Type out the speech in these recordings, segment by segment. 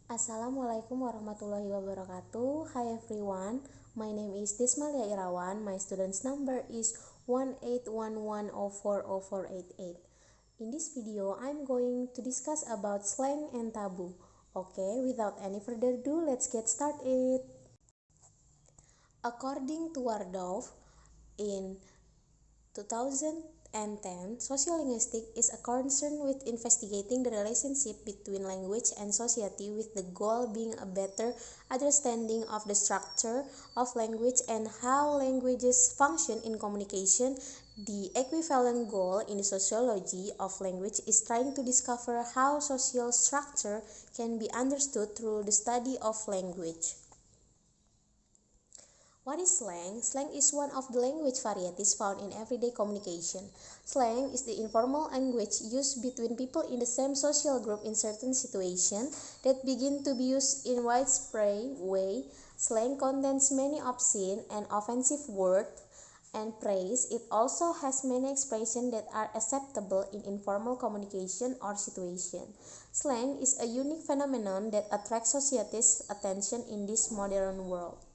Assalamualaikum warahmatullahi wabarakatuh. Hi everyone, my name is Desmalia Irawan. My student's number is 18110404888. In this video, I'm going to discuss about slang and taboo. Okay, without any further ado, let's get started. According to Wardorf, in 2010, sociolinguistics is a concern with investigating the relationship between language and society, with the goal being a better understanding of the structure of language and how languages function in communication. The equivalent goal in the sociology of language is trying to discover how social structure can be understood through the study of language. What is slang? Slang is one of the language varieties found in everyday communication. Slang is the informal language used between people in the same social group in certain situations that begin to be used in widespread way. Slang contains many obscene and offensive words and praise. It also has many expressions that are acceptable in informal communication or situation. Slang is a unique phenomenon that attracts society's attention in this modern world.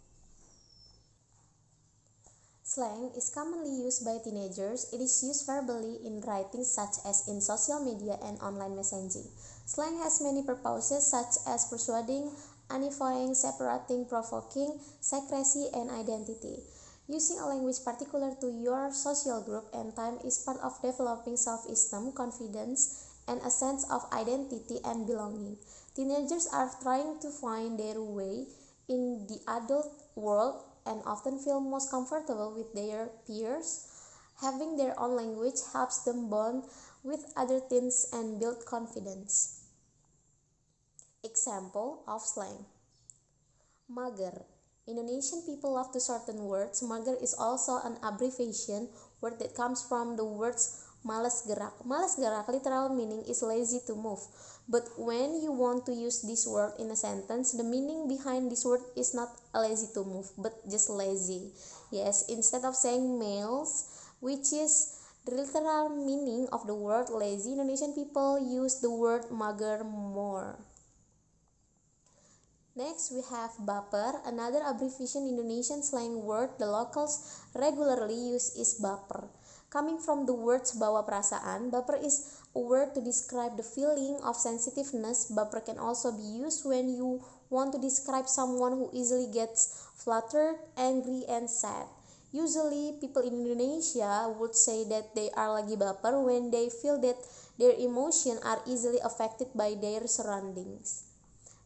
Slang is commonly used by teenagers. It is used verbally in writing such as in social media and online messaging. Slang has many purposes such as persuading, unifying, separating, provoking, secrecy, and identity. Using a language particular to your social group and time is part of developing self-esteem, confidence, and a sense of identity and belonging. Teenagers are trying to find their way in the adult world and often feel most comfortable with their peers. Having their own language helps them bond with other teens and build confidence. Example of slang. Mager. Indonesian people love to shorten words. Mager is also an abbreviation word that comes from the words malas gerak. Malas gerak literal meaning is lazy to move. But when you want to use this word in a sentence, the meaning behind this word is not lazy to move, but just lazy. Yes, instead of saying males, which is the literal meaning of the word lazy, Indonesian people use the word mager more. Next, we have baper, another abbreviation Indonesian slang word the locals regularly use is baper. Coming from the words bawa perasaan, baper is a word to describe the feeling of sensitiveness. Baper can also be used when you want to describe someone who easily gets fluttered, angry, and sad. Usually, people in Indonesia would say that they are lagi baper when they feel that their emotions are easily affected by their surroundings.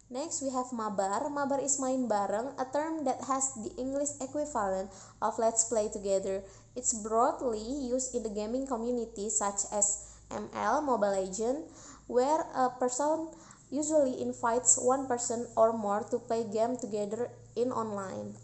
Next, we have mabar. Mabar is main bareng, a term that has the English equivalent of let's play together. It's broadly used in the gaming community such as ML, Mobile Legends, where a person usually invites one person or more to play game together in online.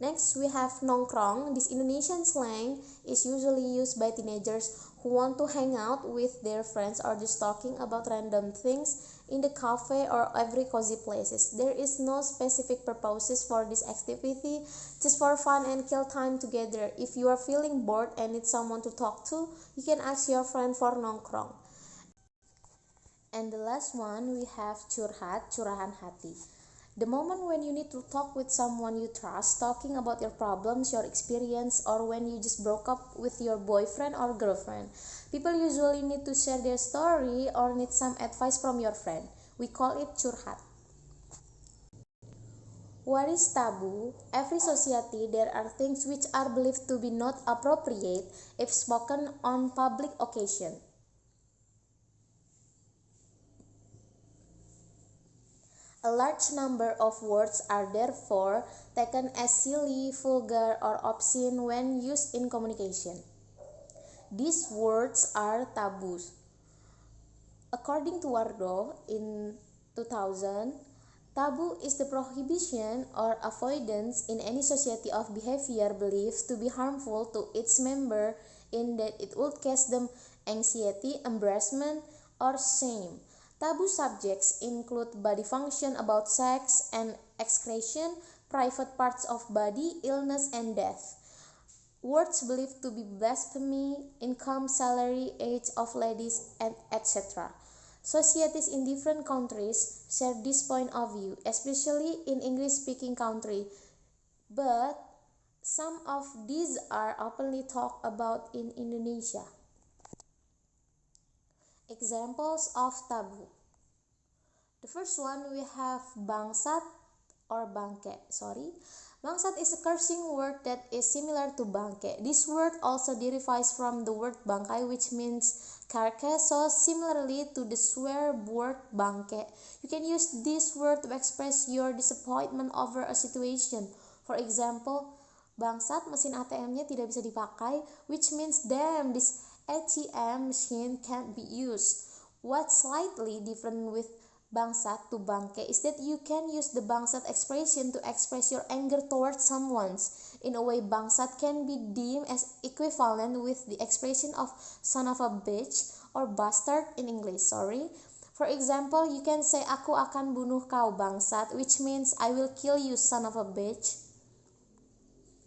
Next, we have nongkrong. This Indonesian slang is usually used by teenagers who want to hang out with their friends or just talking about random things in the cafe or every cozy places. There is no specific purposes for this activity, just for fun and kill time together. If you are feeling bored and need someone to talk to, you can ask your friend for nongkrong. And the last one, we have curhat, curahan hati. The moment when you need to talk with someone you trust, talking about your problems, your experience, or when you just broke up with your boyfriend or girlfriend. People usually need to share their story or need some advice from your friend. We call it curhat. What is taboo? Every society there are things which are believed to be not appropriate if spoken on public occasion. A large number of words are therefore taken as silly, vulgar, or obscene when used in communication. These words are taboos. According to Wardorf in 2000, taboo is the prohibition or avoidance in any society of behavior believed to be harmful to its member in that it would cause them anxiety, embarrassment, or shame. Taboo subjects include body function about sex and excretion, private parts of body, illness, and death. Words believed to be blasphemy, income, salary, age of ladies, and etc. Societies in different countries share this point of view, especially in English-speaking country. But some of these are openly talked about in Indonesia. Examples of taboo. The first one we have bangsat or bangke. Bangsat is a cursing word that is similar to bangke. This word also derives from the word bangkai, which means carcass. So similarly to the swear word bangke, you can use this word to express your disappointment over a situation. For example, bangsat, mesin ATM-nya tidak bisa dipakai, which means damn, this ATM machine can't be used. What's slightly different with bangsat to bangke is that you can use the bangsat expression to express your anger towards someone. In a way, bangsat can be deemed as equivalent with the expression of son of a bitch or bastard in English. For example, you can say aku akan bunuh kau bangsat, which means I will kill you son of a bitch.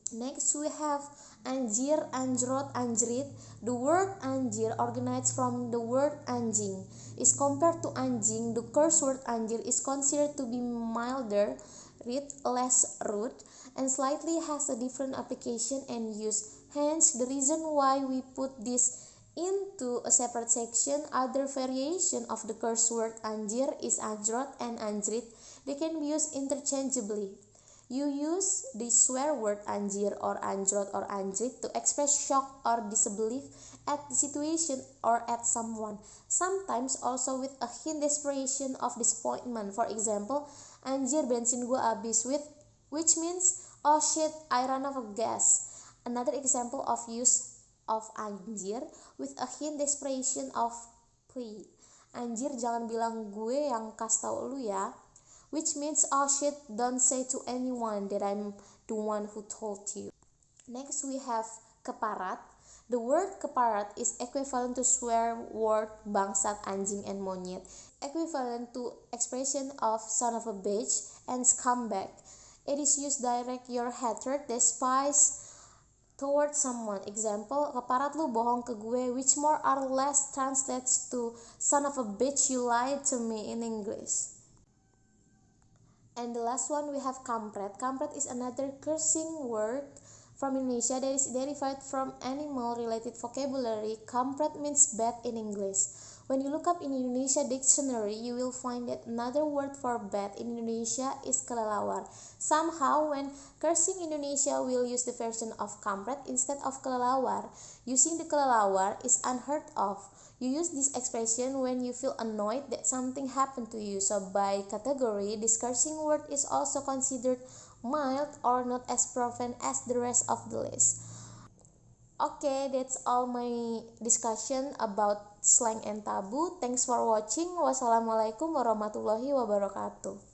Next we have anjir, anjrot, anjrit. The word anjir originates from the word anjing. Is compared to anjing, the curse word anjir is considered to be milder, less rude, and slightly has a different application and use. Hence, the reason why we put this into a separate section. Other variation of the curse word anjir is anjrot and anjrit. They can be used interchangeably. You use the swear word anjir or anjrot or anjrit to express shock or disbelief at the situation or at someone. Sometimes also with a hint desperation of disappointment. For example, anjir bensin gua habis, which means oh shit, I ran out of gas. Another example of use of anjir with a hint desperation of plea. Anjir, jangan bilang gue yang kasih tau lu ya. Which means oh shit, don't say to anyone that I'm the one who told you. Next we have keparat. The word keparat is equivalent to swear word bangsat, anjing, and monyet, equivalent to expression of son of a bitch and scumbag. It is used to direct your hatred, despise towards someone. Example, keparat lu bohong ke gue, which more or less translates to son of a bitch, you lied to me in English. And the last one we have kampret. Kampret is another cursing word from Indonesia that is derived from animal-related vocabulary. Kampret means bad in English. When you look up in Indonesia dictionary, you will find that another word for bad in Indonesia is kelelawar. Somehow, when cursing Indonesia, will use the version of kampret instead of kelelawar. Using the kelelawar is unheard of. You use this expression when you feel annoyed that something happened to you. So by category, this cursing word is also considered mild or not as profound as the rest of the list. Okay, that's all my discussion about slang and taboo. Thanks for watching. Wassalamualaikum warahmatullahi wabarakatuh.